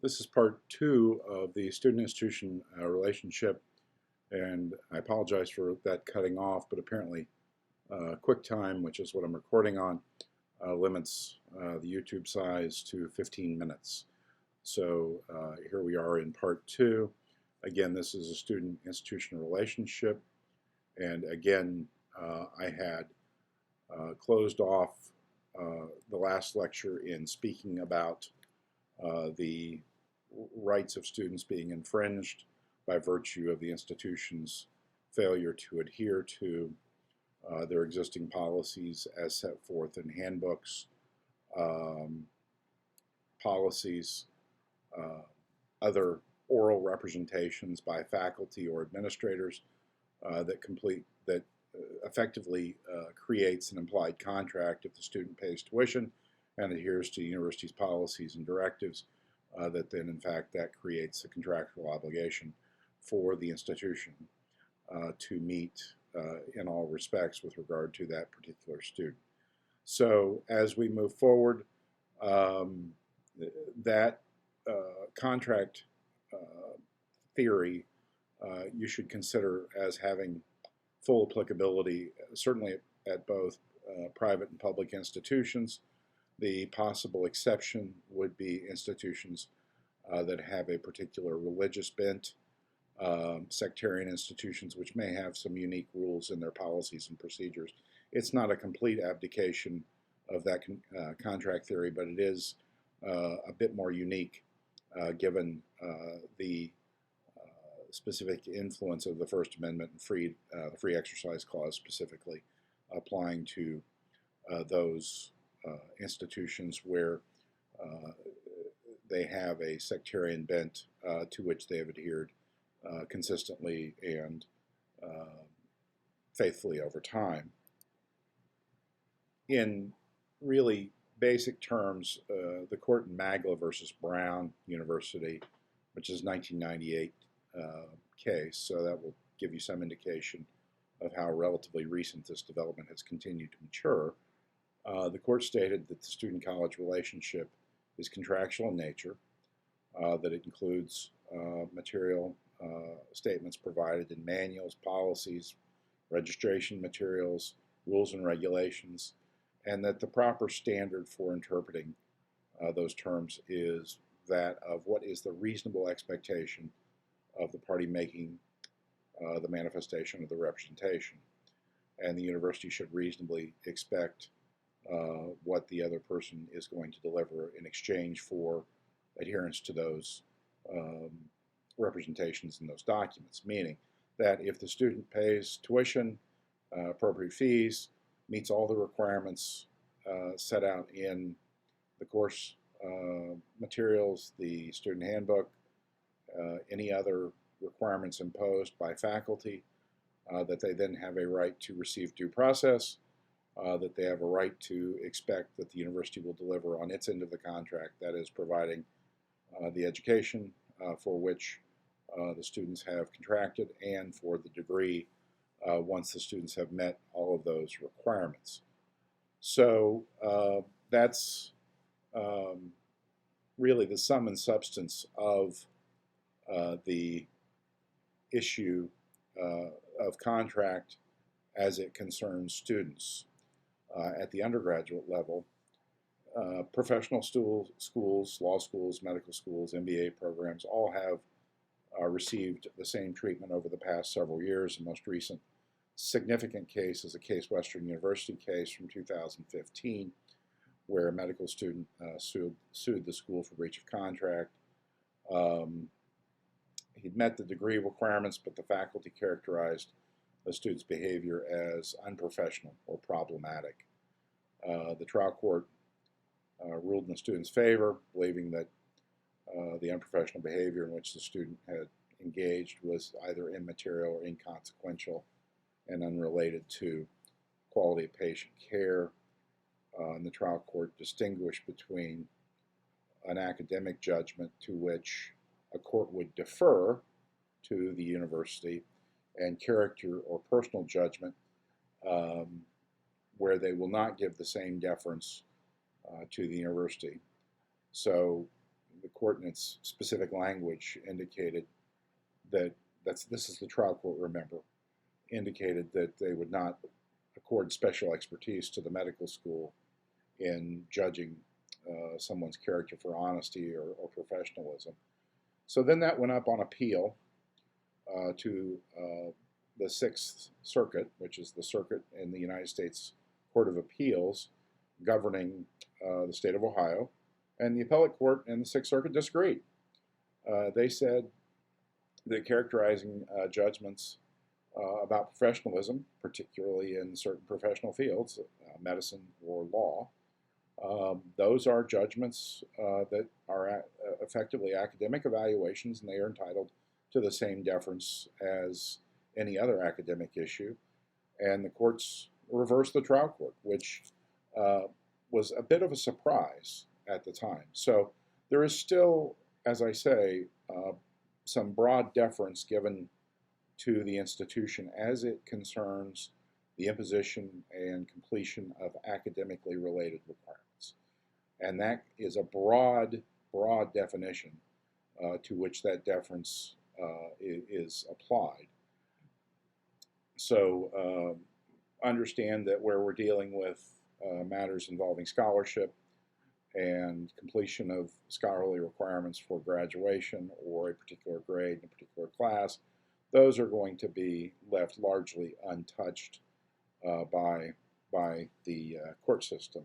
This is part two of the student-institution relationship, and I apologize for that cutting off, but apparently QuickTime, which is what I'm recording on, limits the YouTube size to 15 minutes. So here we are in part two. Again, this is a student-institution relationship, and again, I had closed off the last lecture in speaking about the rights of students being infringed by virtue of the institution's failure to adhere to their existing policies as set forth in handbooks, um, policies, uh, other oral representations by faculty or administrators that effectively creates an implied contract if the student pays tuition and adheres to the university's policies and directives, that then in fact that creates a contractual obligation for the institution to meet in all respects with regard to that particular student. So as we move forward, um, that contract theory you should consider as having full applicability, certainly at both private and public institutions. The possible exception would be institutions that have a particular religious bent, sectarian institutions which may have some unique rules in their policies and procedures. It's not a complete abdication of that contract theory, but it is a bit more unique given the specific influence of the First Amendment and the Free Exercise Clause specifically applying to those institutions where they have a sectarian bent to which they have adhered consistently and faithfully over time. In really basic terms, the court in Magla versus Brown University, which is 1998 case, so that will give you some indication of how relatively recent this development has continued to mature. The court stated that the student-college relationship is contractual in nature, that it includes material statements provided in manuals, policies, registration materials, rules and regulations, and that the proper standard for interpreting those terms is that of what is the reasonable expectation of the party making the manifestation of the representation. And the university should reasonably expect what the other person is going to deliver in exchange for adherence to those representations in those documents, meaning that if the student pays tuition, appropriate fees, meets all the requirements set out in the course materials, the student handbook, any other requirements imposed by faculty, that they then have a right to receive due process, that they have a right to expect that the university will deliver on its end of the contract, that is providing the education for which the students have contracted and for the degree once the students have met all of those requirements. So that's really the sum and substance of the issue of contract as it concerns students. At the undergraduate level, professional schools, law schools, medical schools, MBA programs all have received the same treatment over the past several years. The most recent significant case is a Case Western University case from 2015, where a medical student sued the school for breach of contract. He'd met the degree requirements, but the faculty characterized the student's behavior as unprofessional or problematic. The trial court ruled in the student's favor, believing that the unprofessional behavior in which the student had engaged was either immaterial or inconsequential and unrelated to quality of patient care. And the trial court distinguished between an academic judgment to which a court would defer to the university and character or personal judgment where they will not give the same deference to the university. So the court in its specific language indicated that this is the trial court, remember, indicated that they would not accord special expertise to the medical school in judging someone's character for honesty or professionalism. So then that went up on appeal to the Sixth Circuit, which is the circuit in the United States Court of Appeals governing the state of Ohio. And the appellate court and the Sixth Circuit disagreed. They said that characterizing judgments about professionalism, particularly in certain professional fields, medicine or law, those are judgments that are effectively academic evaluations, and they are entitled to the same deference as any other academic issue. And the courts reversed the trial court, which was a bit of a surprise at the time. So there is still, as I say, some broad deference given to the institution as it concerns the imposition and completion of academically related requirements. And that is a broad definition to which that deference is applied. So understand that where we're dealing with matters involving scholarship and completion of scholarly requirements for graduation or a particular grade in a particular class, those are going to be left largely untouched by the court system.